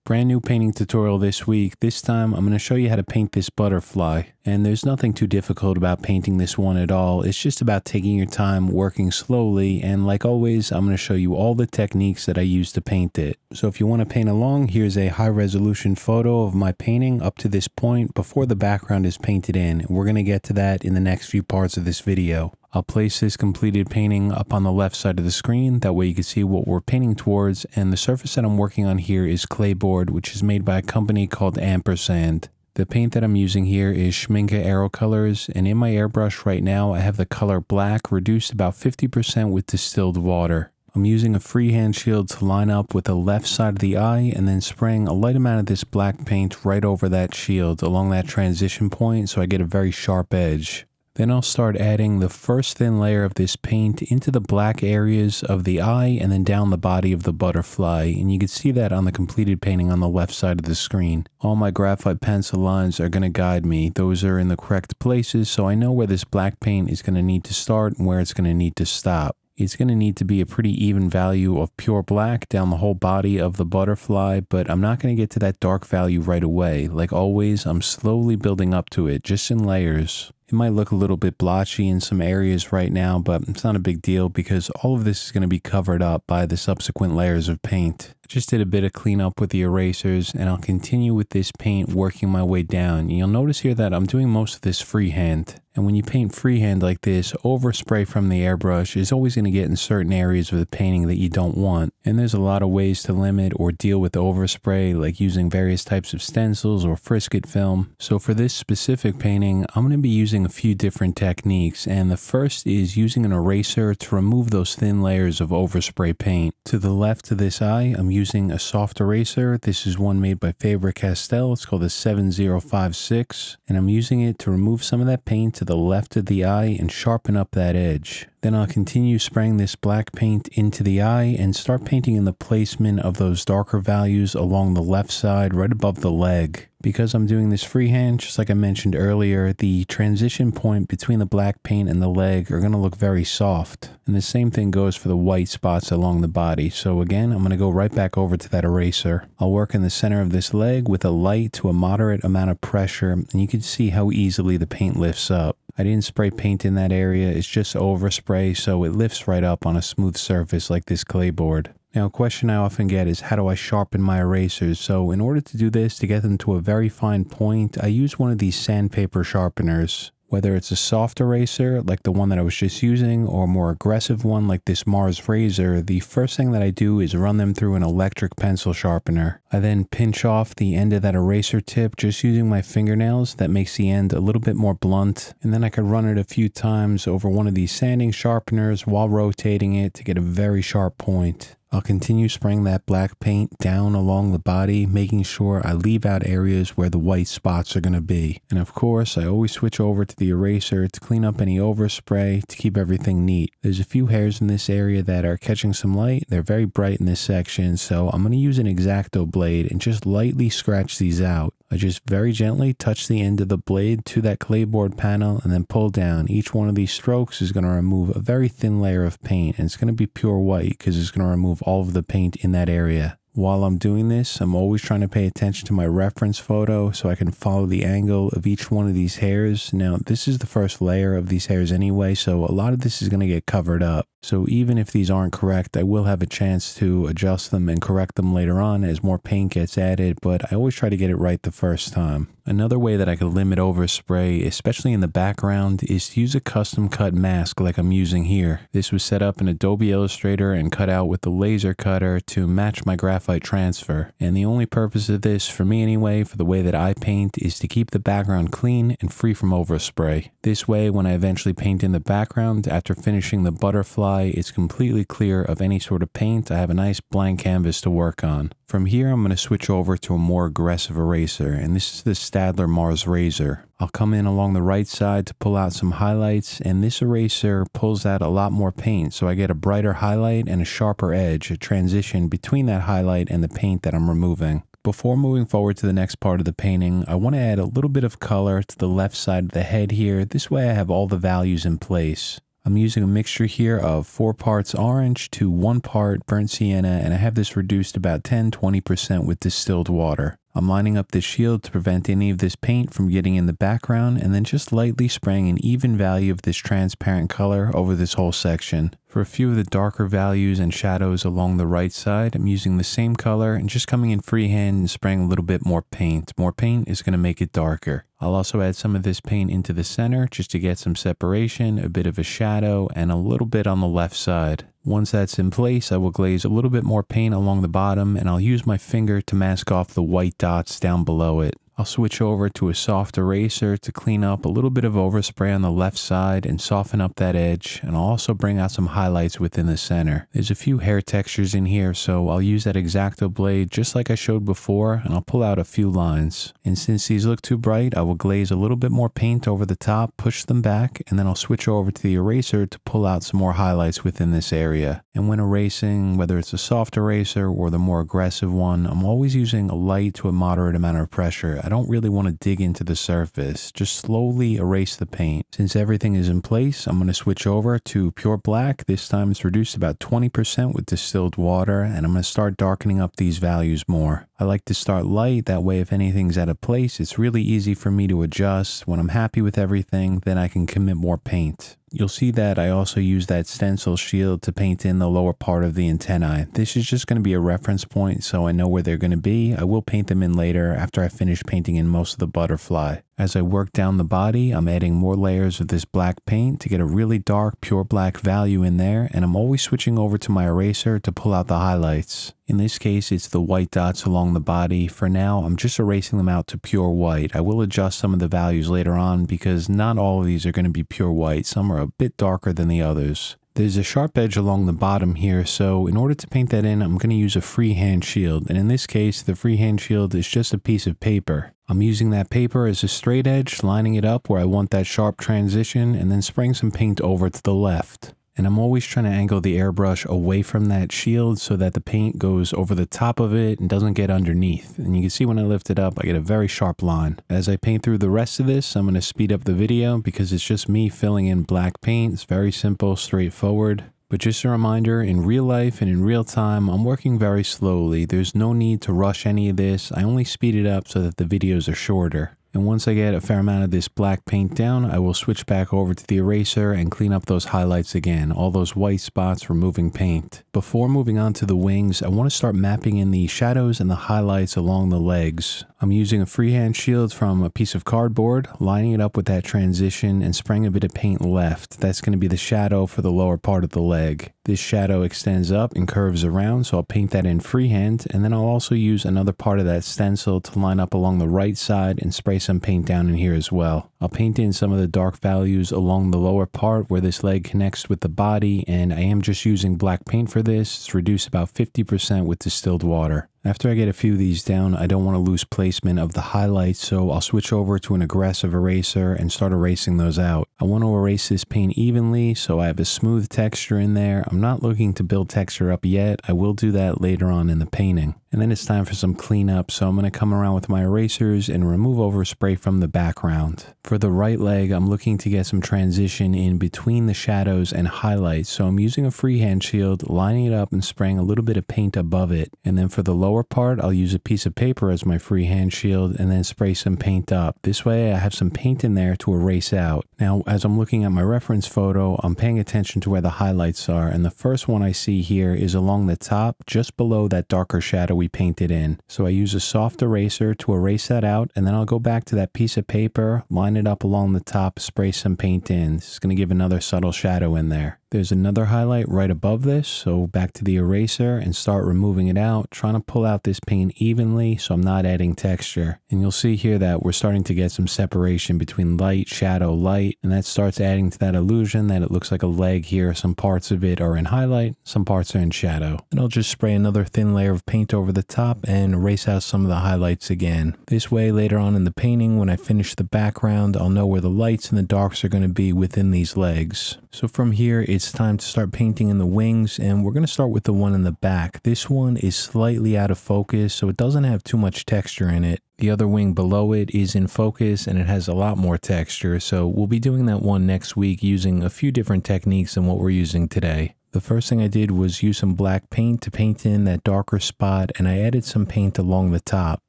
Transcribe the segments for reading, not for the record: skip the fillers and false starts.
Brand new painting tutorial this week. This time I'm going to show you how to paint this butterfly. And there's nothing too difficult about painting this one at all. It's just about taking your time, working slowly, and like always, I'm going to show you all the techniques that I use to paint it. So if you want to paint along, here's a high resolution photo of my painting up to this point before the background is painted in. We're going to get to that in the next few parts of this video. I'll place this completed painting up on the left side of the screen. That way you can see what we're painting towards. And the surface that I'm working on here is clayboard, which is made by a company called Ampersand. The paint that I'm using here is Schmincke Aero Colors, and in my airbrush right now I have the color black reduced about 50% with distilled water. I'm using a freehand shield to line up with the left side of the eye and then spraying a light amount of this black paint right over that shield along that transition point so I get a very sharp edge. Then I'll start adding the first thin layer of this paint into the black areas of the eye and then down the body of the butterfly, and you can see that on the completed painting on the left side of the screen. All my graphite pencil lines are going to guide me. Those are in the correct places, so I know where this black paint is going to need to start and where it's going to need to stop. It's going to need to be a pretty even value of pure black down the whole body of the butterfly, but I'm not going to get to that dark value right away. Like always, I'm slowly building up to it, just in layers. It might look a little bit blotchy in some areas right now, but it's not a big deal because all of this is going to be covered up by the subsequent layers of paint. I just did a bit of cleanup with the erasers, and I'll continue with this paint working my way down. You'll notice here that I'm doing most of this freehand. And when you paint freehand like this, overspray from the airbrush is always going to get in certain areas of the painting that you don't want. And there's a lot of ways to limit or deal with overspray, like using various types of stencils or frisket film. So for this specific painting, I'm going to be using a few different techniques. And the first is using an eraser to remove those thin layers of overspray paint. To the left of this eye, I'm using a soft eraser. This is one made by Faber-Castell. It's called the 7056. And I'm using it to remove some of that paint to the left of the eye and sharpen up that edge. Then I'll continue spraying this black paint into the eye and start painting in the placement of those darker values along the left side right above the leg. Because I'm doing this freehand, just like I mentioned earlier, the transition point between the black paint and the leg are going to look very soft. And the same thing goes for the white spots along the body. So again, I'm going to go right back over to that eraser. I'll work in the center of this leg with a light to a moderate amount of pressure, and you can see how easily the paint lifts up. I didn't spray paint in that area, it's just overspray, so it lifts right up on a smooth surface like this clayboard. Now, a question I often get is how do I sharpen my erasers? So in order to do this, to get them to a very fine point, I use one of these sandpaper sharpeners. Whether it's a soft eraser like the one that I was just using or a more aggressive one like this Mars Razor, the first thing that I do is run them through an electric pencil sharpener. I then pinch off the end of that eraser tip just using my fingernails. That makes the end a little bit more blunt, and then I could run it a few times over one of these sanding sharpeners while rotating it to get a very sharp point. I'll continue spraying that black paint down along the body, making sure I leave out areas where the white spots are going to be. And of course, I always switch over to the eraser to clean up any overspray to keep everything neat. There's a few hairs in this area that are catching some light. They're very bright in this section, so I'm going to use an X-Acto blade and just lightly scratch these out. I just very gently touch the end of the blade to that clayboard panel and then pull down. Each one of these strokes is going to remove a very thin layer of paint, and it's going to be pure white because it's going to remove all of the paint in that area. While I'm doing this, I'm always trying to pay attention to my reference photo so I can follow the angle of each one of these hairs. Now, this is the first layer of these hairs anyway, so a lot of this is going to get covered up. So even if these aren't correct, I will have a chance to adjust them and correct them later on as more paint gets added, but I always try to get it right the first time. Another way that I could limit overspray, especially in the background, is to use a custom cut mask like I'm using here. This was set up in Adobe Illustrator and cut out with the laser cutter to match my graphite transfer. And the only purpose of this, for me anyway, for the way that I paint, is to keep the background clean and free from overspray. This way, when I eventually paint in the background, after finishing the butterfly, it's completely clear of any sort of paint. I have a nice blank canvas to work on. From here, I'm going to switch over to a more aggressive eraser, and this is the Staedtler Mars Razor. I'll come in along the right side to pull out some highlights, and this eraser pulls out a lot more paint, so I get a brighter highlight and a sharper edge, a transition between that highlight and the paint that I'm removing. Before moving forward to the next part of the painting, I want to add a little bit of color to the left side of the head here. This way I have all the values in place. I'm using a mixture here of 4 parts orange to 1 part burnt sienna, and I have this reduced about 10-20% with distilled water. I'm lining up the shield to prevent any of this paint from getting in the background, and then just lightly spraying an even value of this transparent color over this whole section. For a few of the darker values and shadows along the right side, I'm using the same color and just coming in freehand and spraying a little bit more paint. More paint is going to make it darker. I'll also add some of this paint into the center just to get some separation, a bit of a shadow, and a little bit on the left side. Once that's in place, I will glaze a little bit more paint along the bottom, and I'll use my finger to mask off the white dots down below it. I'll switch over to a soft eraser to clean up a little bit of overspray on the left side and soften up that edge, and I'll also bring out some highlights within the center. There's a few hair textures in here, so I'll use that X-Acto blade just like I showed before, and I'll pull out a few lines. And since these look too bright, I will glaze a little bit more paint over the top, push them back, and then I'll switch over to the eraser to pull out some more highlights within this area. And when erasing, whether it's a soft eraser or the more aggressive one, I'm always using a light to a moderate amount of pressure. I don't really want to dig into the surface, just slowly erase the paint. Since everything is in place, I'm going to switch over to pure black. This time it's reduced about 20% with distilled water, and I'm going to start darkening up these values more. I like to start light, that way if anything's out of place, it's really easy for me to adjust. When I'm happy with everything, then I can commit more paint. You'll see that I also use that stencil shield to paint in the lower part of the antennae. This is just going to be a reference point so I know where they're going to be. I will paint them in later after I finish painting in most of the butterfly. As I work down the body, I'm adding more layers of this black paint to get a really dark pure black value in there, and I'm always switching over to my eraser to pull out the highlights. In this case, it's the white dots along the body. For now, I'm just erasing them out to pure white. I will adjust some of the values later on because not all of these are going to be pure white. Some are a bit darker than the others. There's a sharp edge along the bottom here, so in order to paint that in, I'm going to use a freehand shield. And in this case, the freehand shield is just a piece of paper. I'm using that paper as a straight edge, lining it up where I want that sharp transition, and then spraying some paint over to the left. And I'm always trying to angle the airbrush away from that shield so that the paint goes over the top of it and doesn't get underneath. And you can see when I lift it up, I get a very sharp line. As I paint through the rest of this, I'm going to speed up the video because it's just me filling in black paint. It's very simple, straightforward. But just a reminder, in real life and in real time, I'm working very slowly. There's no need to rush any of this. I only speed it up so that the videos are shorter. And once I get a fair amount of this black paint down, I will switch back over to the eraser and clean up those highlights again, all those white spots removing paint. Before moving on to the wings, I want to start mapping in the shadows and the highlights along the legs. I'm using a freehand shield from a piece of cardboard, lining it up with that transition and spraying a bit of paint left. That's going to be the shadow for the lower part of the leg. This shadow extends up and curves around, so I'll paint that in freehand, and then I'll also use another part of that stencil to line up along the right side and spray some paint down in here as well. I'll paint in some of the dark values along the lower part where this leg connects with the body, and I am just using black paint for this. It's reduced about 50% with distilled water. After I get a few of these down, I don't want to lose placement of the highlights, so I'll switch over to an aggressive eraser and start erasing those out. I want to erase this paint evenly so I have a smooth texture in there. I'm not looking to build texture up yet. I will do that later on in the painting. And then it's time for some cleanup, so I'm going to come around with my erasers and remove overspray from the background. For the right leg, I'm looking to get some transition in between the shadows and highlights, so I'm using a freehand shield, lining it up and spraying a little bit of paint above it. And then for the lower part, I'll use a piece of paper as my freehand shield and then spray some paint up. This way I have some paint in there to erase out. Now, as I'm looking at my reference photo, I'm paying attention to where the highlights are, and the first one I see here is along the top, just below that darker shadow we painted in. So I use a soft eraser to erase that out, and then I'll go back to that piece of paper, line it up along the top, spray some paint in. This is going to give another subtle shadow in there. There's another highlight right above this, so back to the eraser and start removing it out, trying to pull out this paint evenly so I'm not adding texture. And you'll see here that we're starting to get some separation between light, shadow, light, and that starts adding to that illusion that it looks like a leg here. Some parts of it are in highlight, some parts are in shadow. And I'll just spray another thin layer of paint over the top and erase out some of the highlights again. This way, later on in the painting, when I finish the background, I'll know where the lights and the darks are going to be within these legs. So from here, it's time to start painting in the wings, and we're going to start with the one in the back. This one is slightly out of focus, so it doesn't have too much texture in it. The other wing below it is in focus, and it has a lot more texture, so we'll be doing that one next week using a few different techniques than what we're using today. The first thing I did was use some black paint to paint in that darker spot, and I added some paint along the top.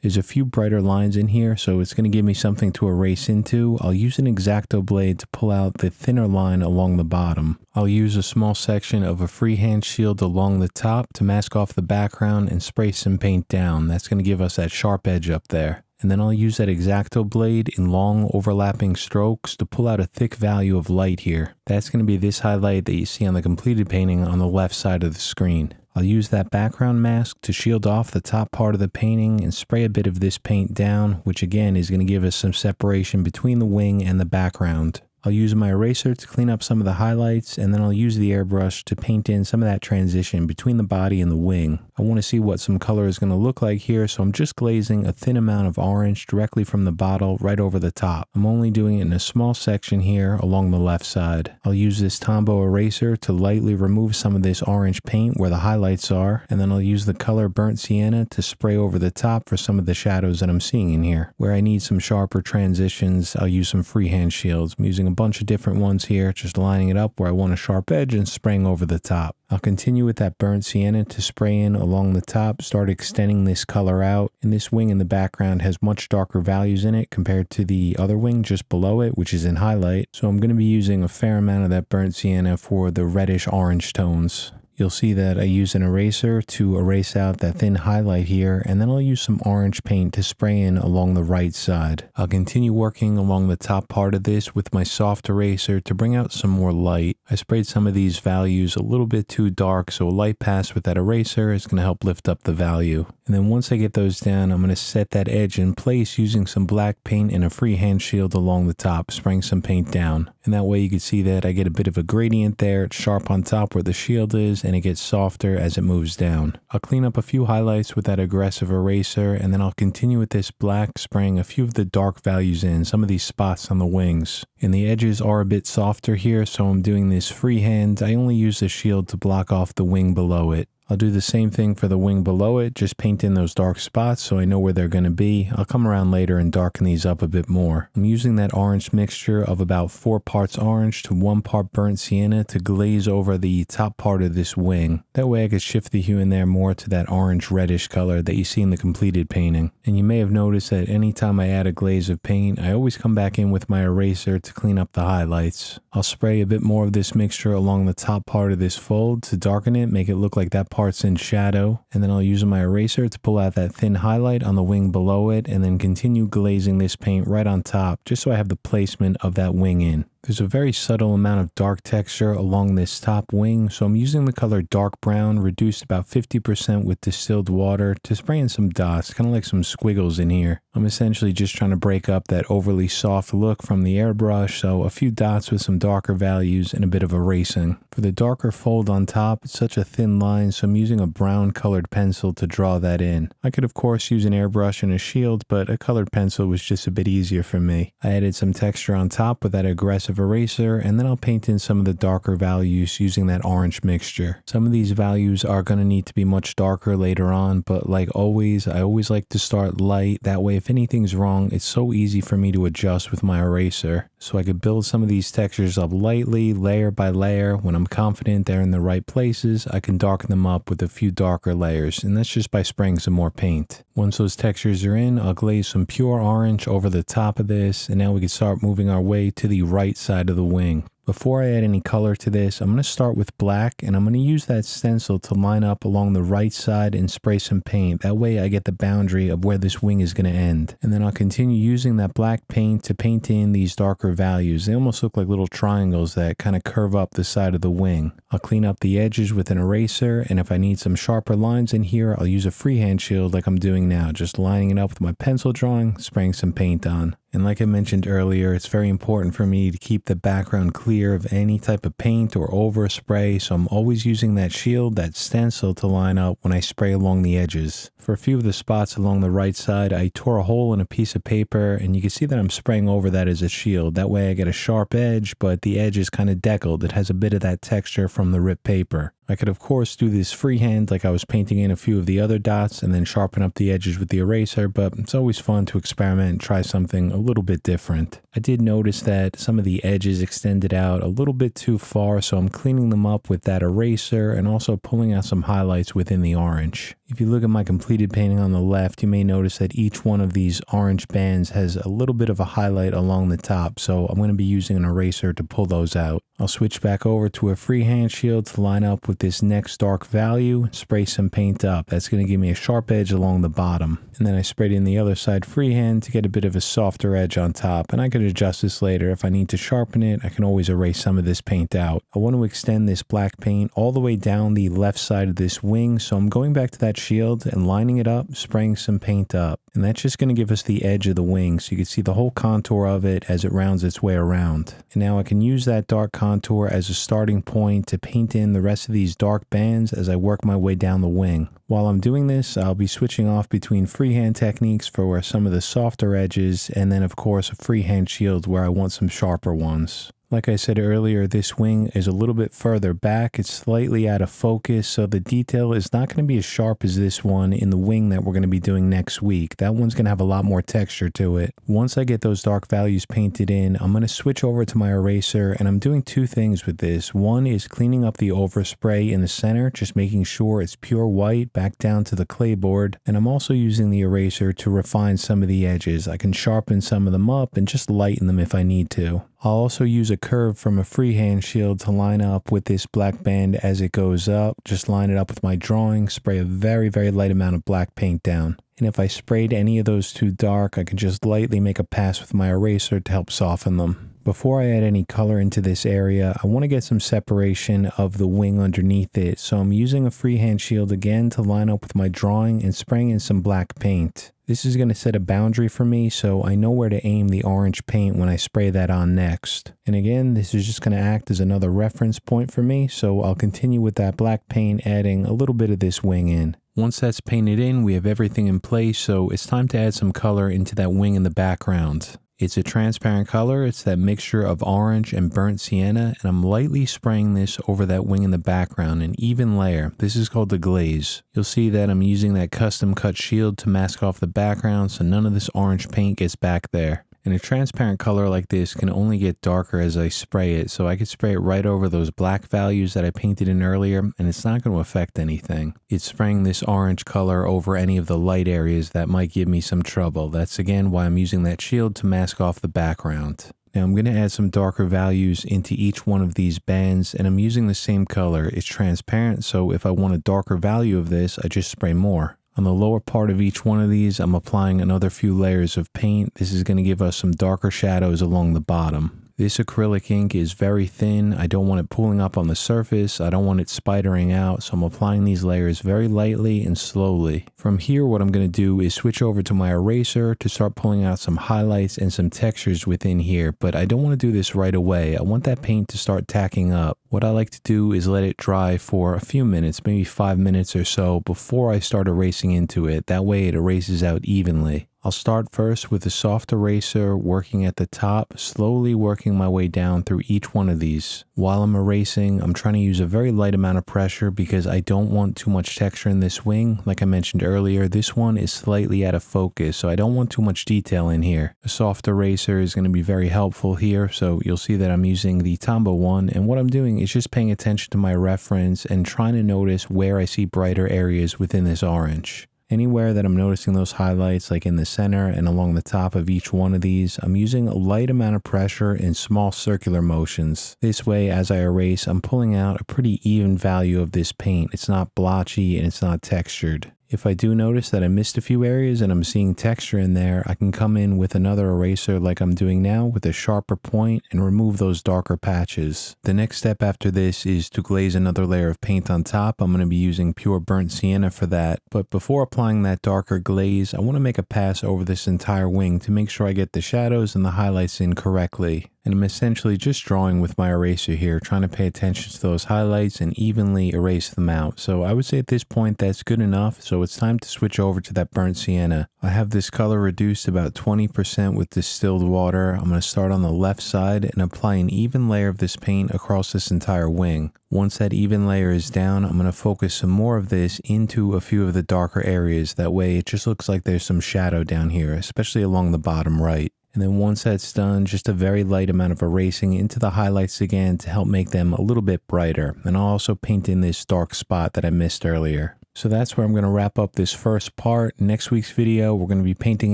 There's a few brighter lines in here, so it's going to give me something to erase into. I'll use an X-Acto blade to pull out the thinner line along the bottom. I'll use a small section of a freehand shield along the top to mask off the background and spray some paint down. That's going to give us that sharp edge up there. And then I'll use that X-Acto blade in long overlapping strokes to pull out a thick value of light here. That's going to be this highlight that you see on the completed painting on the left side of the screen. I'll use that background mask to shield off the top part of the painting and spray a bit of this paint down, which again is going to give us some separation between the wing and the background. I'll use my eraser to clean up some of the highlights, and then I'll use the airbrush to paint in some of that transition between the body and the wing. I want to see what some color is going to look like here, so I'm just glazing a thin amount of orange directly from the bottle right over the top. I'm only doing it in a small section here along the left side. I'll use this Tombow eraser to lightly remove some of this orange paint where the highlights are, and then I'll use the color Burnt Sienna to spray over the top for some of the shadows that I'm seeing in here. Where I need some sharper transitions, I'll use some freehand shields. I'm using a bunch of different ones here, just lining it up where I want a sharp edge and spraying over the top. I'll continue with that Burnt Sienna to spray in along the top, start extending this color out, and this wing in the background has much darker values in it compared to the other wing just below it, which is in highlight, so I'm going to be using a fair amount of that Burnt Sienna for the reddish orange tones. You'll see that I use an eraser to erase out that thin highlight here, and then I'll use some orange paint to spray in along the right side. I'll continue working along the top part of this with my soft eraser to bring out some more light. I sprayed some of these values a little bit too dark, so a light pass with that eraser is going to help lift up the value. And then once I get those down, I'm going to set that edge in place using some black paint and a freehand shield along the top, spraying some paint down. And that way you can see that I get a bit of a gradient there. It's sharp on top where the shield is, and it gets softer as it moves down. I'll clean up a few highlights with that aggressive eraser, and then I'll continue with this black, spraying a few of the dark values in, some of these spots on the wings. And the edges are a bit softer here, so I'm doing this freehand. I only use the shield to block off the wing below it. I'll do the same thing for the wing below it, just paint in those dark spots so I know where they're going to be. I'll come around later and darken these up a bit more. I'm using that orange mixture of about 4 parts orange to 1 part burnt sienna to glaze over the top part of this wing. That way I could shift the hue in there more to that orange reddish color that you see in the completed painting. And you may have noticed that anytime I add a glaze of paint, I always come back in with my eraser to clean up the highlights. I'll spray a bit more of this mixture along the top part of this fold to darken it, make it look like that part's in shadow, and then I'll use my eraser to pull out that thin highlight on the wing below it, and then continue glazing this paint right on top just so I have the placement of that wing in. There's a very subtle amount of dark texture along this top wing, so I'm using the color dark brown, reduced about 50% with distilled water, to spray in some dots, kind of like some squiggles in here. I'm essentially just trying to break up that overly soft look from the airbrush, so a few dots with some darker values and a bit of erasing. For the darker fold on top, it's such a thin line, so I'm using a brown colored pencil to draw that in. I could of course use an airbrush and a shield, but a colored pencil was just a bit easier for me. I added some texture on top with that aggressive eraser, and then I'll paint in some of the darker values using that orange mixture. Some of these values are going to need to be much darker later on, but like always, I always like to start light. That way if anything's wrong, it's so easy for me to adjust with my eraser. So I could build some of these textures up lightly, layer by layer. When I'm confident they're in the right places, I can darken them up with a few darker layers, and that's just by spraying some more paint. Once those textures are in, I'll glaze some pure orange over the top of this, and now we can start moving our way to the right side of the wing. Before I add any color to this, I'm going to start with black, and I'm going to use that stencil to line up along the right side and spray some paint. That way I get the boundary of where this wing is going to end. And then I'll continue using that black paint to paint in these darker values. They almost look like little triangles that kind of curve up the side of the wing. I'll clean up the edges with an eraser, and if I need some sharper lines in here, I'll use a freehand shield like I'm doing now, just lining it up with my pencil drawing, spraying some paint on. And like I mentioned earlier, it's very important for me to keep the background clear of any type of paint or overspray, so I'm always using that shield, that stencil to line up when I spray along the edges. For a few of the spots along the right side, I tore a hole in a piece of paper, and you can see that I'm spraying over that as a shield. That way I get a sharp edge, but the edge is kind of deckled. It has a bit of that texture from the ripped paper. I could of course do this freehand like I was painting in a few of the other dots and then sharpen up the edges with the eraser, but it's always fun to experiment and try something a little bit different. I did notice that some of the edges extended out a little bit too far, so I'm cleaning them up with that eraser and also pulling out some highlights within the orange. If you look at my completed painting on the left, you may notice that each one of these orange bands has a little bit of a highlight along the top, so I'm going to be using an eraser to pull those out. I'll switch back over to a freehand shield to line up with this next dark value, spray some paint up. That's going to give me a sharp edge along the bottom. And then I sprayed in the other side freehand to get a bit of a softer edge on top, and I could adjust this later. If I need to sharpen it, I can always erase some of this paint out. I want to extend this black paint all the way down the left side of this wing, so I'm going back to that shield and lining it up, spraying some paint up. And that's just going to give us the edge of the wing, so you can see the whole contour of it as it rounds its way around. And now I can use that dark contour as a starting point to paint in the rest of these dark bands as I work my way down the wing. While I'm doing this, I'll be switching off between freehand techniques for some of the softer edges, and then of course a freehand shield where I want some sharper ones. Like I said earlier, this wing is a little bit further back. It's slightly out of focus, so the detail is not going to be as sharp as this one in the wing that we're going to be doing next week. That one's going to have a lot more texture to it. Once I get those dark values painted in, I'm going to switch over to my eraser, and I'm doing two things with this. One is cleaning up the overspray in the center, just making sure it's pure white back down to the clay board. And I'm also using the eraser to refine some of the edges. I can sharpen some of them up and just lighten them if I need to. I'll also use a curve from a freehand shield to line up with this black band as it goes up. Just line it up with my drawing, spray a very, very light amount of black paint down. And if I sprayed any of those too dark, I can just lightly make a pass with my eraser to help soften them. Before I add any color into this area, I want to get some separation of the wing underneath it. So I'm using a freehand shield again to line up with my drawing and spraying in some black paint. This is going to set a boundary for me, so I know where to aim the orange paint when I spray that on next. And again, this is just going to act as another reference point for me, so I'll continue with that black paint, adding a little bit of this wing in. Once that's painted in, we have everything in place, so it's time to add some color into that wing in the background. It's a transparent color. It's that mixture of orange and burnt sienna, and I'm lightly spraying this over that wing in the background, an even layer. This is called the glaze. You'll see that I'm using that custom cut shield to mask off the background so none of this orange paint gets back there. And a transparent color like this can only get darker as I spray it, so I could spray it right over those black values that I painted in earlier, and it's not going to affect anything. It's spraying this orange color over any of the light areas that might give me some trouble. That's again why I'm using that shield to mask off the background. Now I'm going to add some darker values into each one of these bands, and I'm using the same color. It's transparent, so if I want a darker value of this, I just spray more. On the lower part of each one of these, I'm applying another few layers of paint. This is going to give us some darker shadows along the bottom. This acrylic ink is very thin. I don't want it pooling up on the surface. I don't want it spidering out, so I'm applying these layers very lightly and slowly. From here, what I'm going to do is switch over to my eraser to start pulling out some highlights and some textures within here, but I don't want to do this right away. I want that paint to start tacking up. What I like to do is let it dry for a few minutes, maybe 5 minutes or so, before I start erasing into it. That way it erases out evenly. I'll start first with a soft eraser, working at the top, slowly working my way down through each one of these. While I'm erasing, I'm trying to use a very light amount of pressure because I don't want too much texture in this wing. Like I mentioned earlier, this one is slightly out of focus, so I don't want too much detail in here. A soft eraser is going to be very helpful here, so you'll see that I'm using the Tombow one, and what I'm doing is just paying attention to my reference and trying to notice where I see brighter areas within this orange. Anywhere that I'm noticing those highlights, like in the center and along the top of each one of these, I'm using a light amount of pressure in small circular motions. This way, as I erase, I'm pulling out a pretty even value of this paint. It's not blotchy and it's not textured. If I do notice that I missed a few areas and I'm seeing texture in there, I can come in with another eraser like I'm doing now with a sharper point and remove those darker patches. The next step after this is to glaze another layer of paint on top. I'm going to be using pure burnt sienna for that. But before applying that darker glaze, I want to make a pass over this entire wing to make sure I get the shadows and the highlights in correctly. And I'm essentially just drawing with my eraser here, trying to pay attention to those highlights and evenly erase them out. So I would say at this point that's good enough, so it's time to switch over to that burnt sienna. I have this color reduced about 20% with distilled water. I'm going to start on the left side and apply an even layer of this paint across this entire wing. Once that even layer is down, I'm going to focus some more of this into a few of the darker areas. That way it just looks like there's some shadow down here, especially along the bottom right. And then once that's done, just a very light amount of erasing into the highlights again to help make them a little bit brighter. And I'll also paint in this dark spot that I missed earlier. So that's where I'm going to wrap up this first part. Next week's video, we're going to be painting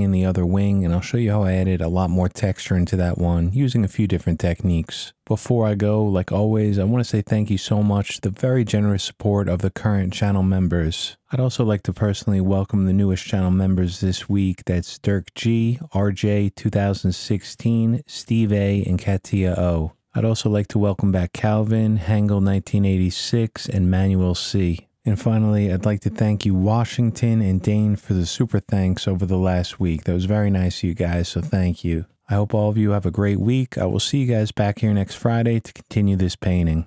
in the other wing, and I'll show you how I added a lot more texture into that one using a few different techniques. Before I go, like always, I want to say thank you so much to the very generous support of the current channel members. I'd also like to personally welcome the newest channel members this week. That's Dirk G, RJ 2016, Steve A, and Katia O. I'd also like to welcome back Calvin, Hangel 1986, and Manuel C. And finally, I'd like to thank you, Washington and Dane, for the super thanks over the last week. That was very nice of you guys, so thank you. I hope all of you have a great week. I will see you guys back here next Friday to continue this painting.